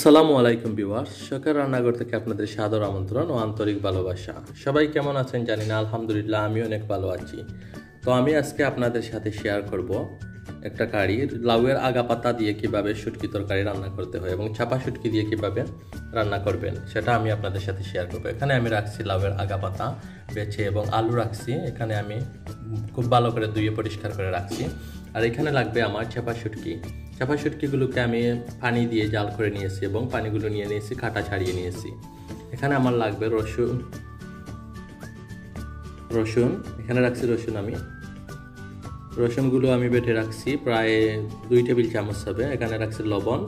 আসসালামু আলাইকুম ভিউয়ার্স, শখের রান্নাঘর থেকে আপনাদের সাদর আমন্ত্রণ ও আন্তরিক ভালোবাসা। সবাই কেমন আছেন জানি না, আলহামদুলিল্লাহ আমি অনেক ভালো আছি। তো আমি আজকে আপনাদের সাথে শেয়ার করব একটা কারি, লাউয়ের আগা পাতা দিয়ে কিভাবে শুটকি তরকারি রান্না করতে হয় এবং চাপা শুটকি দিয়ে কিভাবে রান্না করবেন সেটা আমি আপনাদের সাথে শেয়ার করব। এখানে আমি রাখছি লাউয়ের আগা পাতা বেছে এবং আলু রাখছি, এখানে আমি খুব ভালো করে ধুয়ে পরিষ্কার করে রাখছি। আর এখানে লাগবে আমার চাপা শুটকি। চাপা শুটকিগুলোকে আমি পানি দিয়ে জাল করে নিয়েছি এবং পানিগুলো নিয়ে নিয়েছি, কাটা ছাড়িয়ে নিয়েছি। এখানে আমার লাগবে রসুন এখানে রাখছি রসুন। আমি রসুনগুলো আমি বেটে রাখছি, প্রায় 2 টেবিল চামচ হবে। এখানে রাখছি লবণ,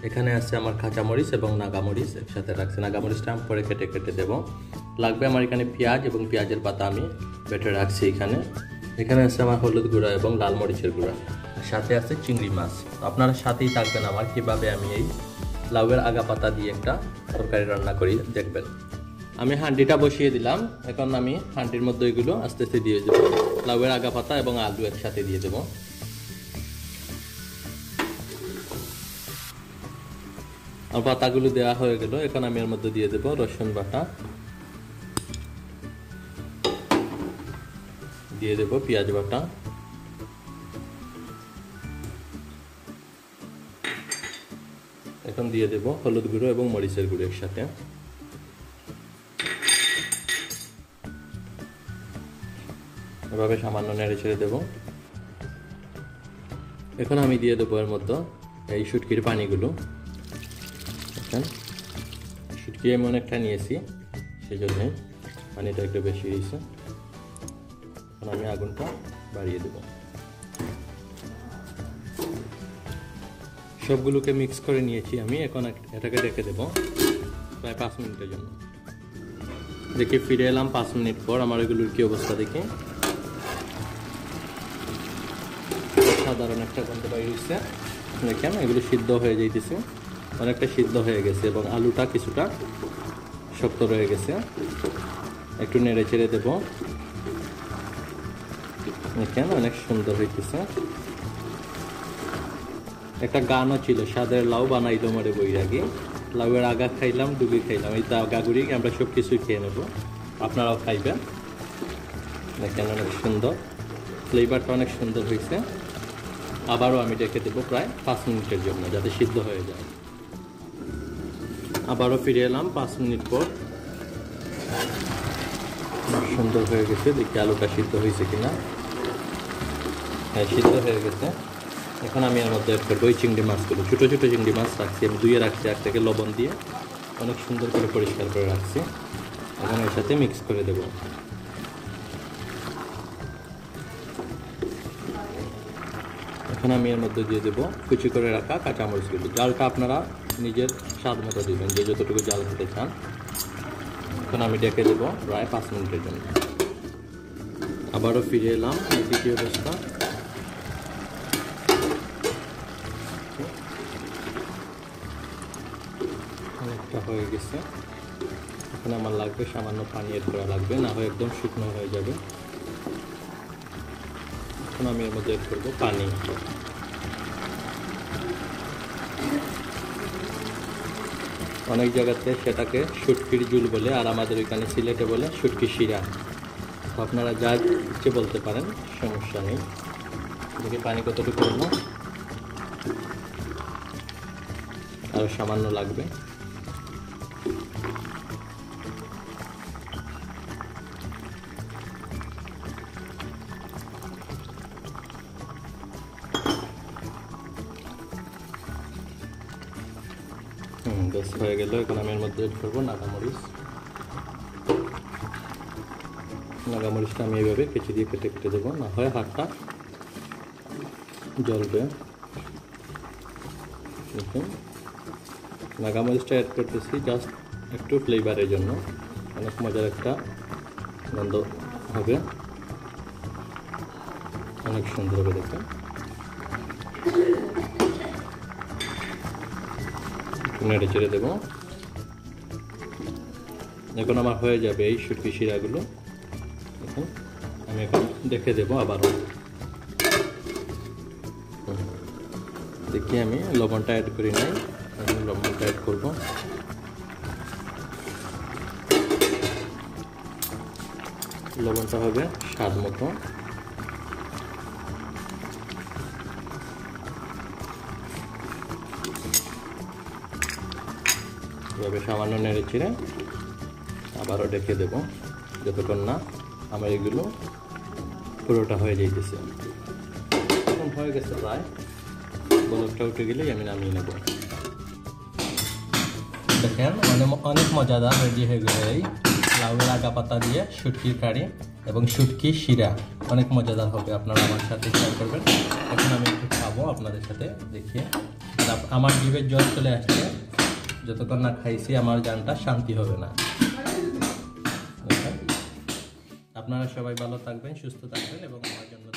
এখানে আছে আমার কাঁচামরিচ এবং নাগামরিচ একসাথে রাখছি। নাগামরিচটা আমি পরে কেটে কেটে দেবো। লাগবে আমার এখানে পেঁয়াজ এবং পেঁয়াজের পাতা আমি বেটে রাখছি। এখানে আছে আমার হলুদ গুঁড়া এবং লাল মরিচের গুঁড়া, সাথে আছে চিংড়ি মাছ। আপনারা সাথেই থাকবেন আমার কিভাবে আমি এই লাউয়ের আগা পাতা দিয়ে একটা তরকারি রান্না করি দেখবেন। আমি হাঁডিটা বসিয়ে দিলাম, এখন আমি হাঁডির মধ্যে এগুলো আস্তে আস্তে দিয়ে দেবো। লাউয়ের আগা পাতা এবং আলু একসাথে দিয়ে দেবো। আর পাতাগুলো দেওয়া হয়ে গেল, এখন আমি এর মধ্যে দিয়ে দেবো রসুন বাটা, দিয়ে দেবো পেঁয়াজ বাটা, এখন দিয়ে দেব হলুদ গুঁড়ো এবং মরিচের গুঁড়ো একসাথে। এভাবে সামান্য নেড়ে ছেড়ে দেব। এখন আমি দিয়ে দেবো এর মধ্যে এই শুটকির পানিগুলো। শুটকি আমি অনেকটা নিয়েছি, সেই জন্য পানিটা একটু বেশি হয়েছে। এখন আমি আগুনটা বাড়িয়ে দেব। সবগুলোকে মিক্স করে নিয়েছি আমি, এখন এটাকে রেখে দেবো প্রায় 5 মিনিটের জন্য। দেখি ফিরে এলাম 5 মিনিট পর, আমার এগুলোর কি অবস্থা দেখি। সাধারণ একটা গন্ধ বাইরে হচ্ছে, দেখেন এগুলো সিদ্ধ হয়ে যাইতেছে, অনেকটা সিদ্ধ হয়ে গেছে এবং আলুটা কিছুটা শক্ত রয়ে গেছে। একটু নেড়ে চেড়ে দেবো, দেখেন অনেক সুন্দর হইতেছে। একটা গানও ছিল, স্বাদের লাউ বানাইলো মরে বৈরাগী, লাউয়ের আগা খাইলাম ডুবি খাইলাম। এই আগাগুড়ি আমরা সব কিছুই খেয়ে নেব, আপনারাও খাইবেন। দেখেন অনেক সুন্দর, ফ্লেভারটা অনেক সুন্দর হয়েছে। আবারও আমি রেখে দেবো প্রায় 5 মিনিটের জন্য যাতে সিদ্ধ হয়ে যায়। আবারও ফিরে এলাম 5 মিনিট পর, সুন্দর হয়ে গেছে। দেখি আলুটা সিদ্ধ হয়েছে কিনা। হ্যাঁ, সিদ্ধ হয়ে গেছে। এখন আমি এর মধ্যে অ্যাড করবো ওই চিংড়ি মাছগুলো। ছোটো ছোটো চিংড়ি মাছ রাখছি আমি, ধুয়ে রাখছি, আগ থেকে লবণ দিয়ে অনেক সুন্দর করে পরিষ্কার করে রাখছি। এখন এর সাথে মিক্স করে দেব। এখন আমি এর মধ্যে দিয়ে দেবো কুচি করে রাখা কাঁচামরিচগুলো। জালটা আপনারা নিজের স্বাদ মতো দেবেন, যে যতটুকু জাল খেতে চান। এখন আমি ডেকে দেবো প্রায় 5 মিনিটের জন্য। আবারও ফিরে এলাম, দ্বিতীয় অবস্থা। অনেকটা হয়ে গেছে। এখন আমার লাগবে সামান্য পানি এড করা লাগবে, না হয় একদম শুকনো হয়ে যাবে। এখন আমি এর মধ্যে এড করবো পানি। অনেক জায়গাতে সেটাকে শুটকির জুল বলে, আর আমাদের এখানে সিলেটে বলে শুটকি শিরা। তো আপনারা যা ইচ্ছে বলতে পারেন, সমস্যা নেই। দেখি পানি কতটুকু করবো, আরও সামান্য লাগবে। বেশ হয়ে গেল। এখন আমি এর মধ্যে এড করবো নাগামরিচটা আমি এইভাবে কেটে দিয়ে কেটে কেটে দেবো, না হয় হাতটা জ্বলবে। দেখুন নাগামরিচটা অ্যাড করতেছি জাস্ট একটু ফ্লেভারের জন্য, অনেক মজার একটা গন্ধ হবে, অনেক সুন্দর হবে দেখতে। নেড়ে চেড়ে দেবো। এখন আমার হয়ে যাবে এই শুটকি শিরাগুলো। এখন আমি এখন দেখে দেবো আবারও। দেখি আমি লবণটা অ্যাড করি নাই, আমি লবণটা অ্যাড করব। লবণটা হবে স্বাদ মতো। এভাবে সামান্য নেড়ে চিড়ে আবারও ডেকে দেব যতক্ষণ না আমার এগুলো পুরোটা হয়ে যাইতেছে। এখন হয়ে গেছে প্রায়, বলকটা উঠে গেলেই আমি নামিয়ে নেব। দেখেন অনেক মজাদার রেডি হয়ে গেল এই লাউয়ের আগা পাতা দিয়ে শুটকির কারি এবং শুটকি শিরা। অনেক মজাদার হবে, আপনারা আমার সাথে শেয়ার করবেন। এখন আমি একটু খাবো আপনাদের সাথে দেখিয়ে। আমার জিভের জল চলে আসছে, যতক্ষণ না খাইছি আমার জানটা শান্তি হবে না। আপনারা সবাই ভালো থাকবেন, সুস্থ থাকবেন এবং আমার জন্য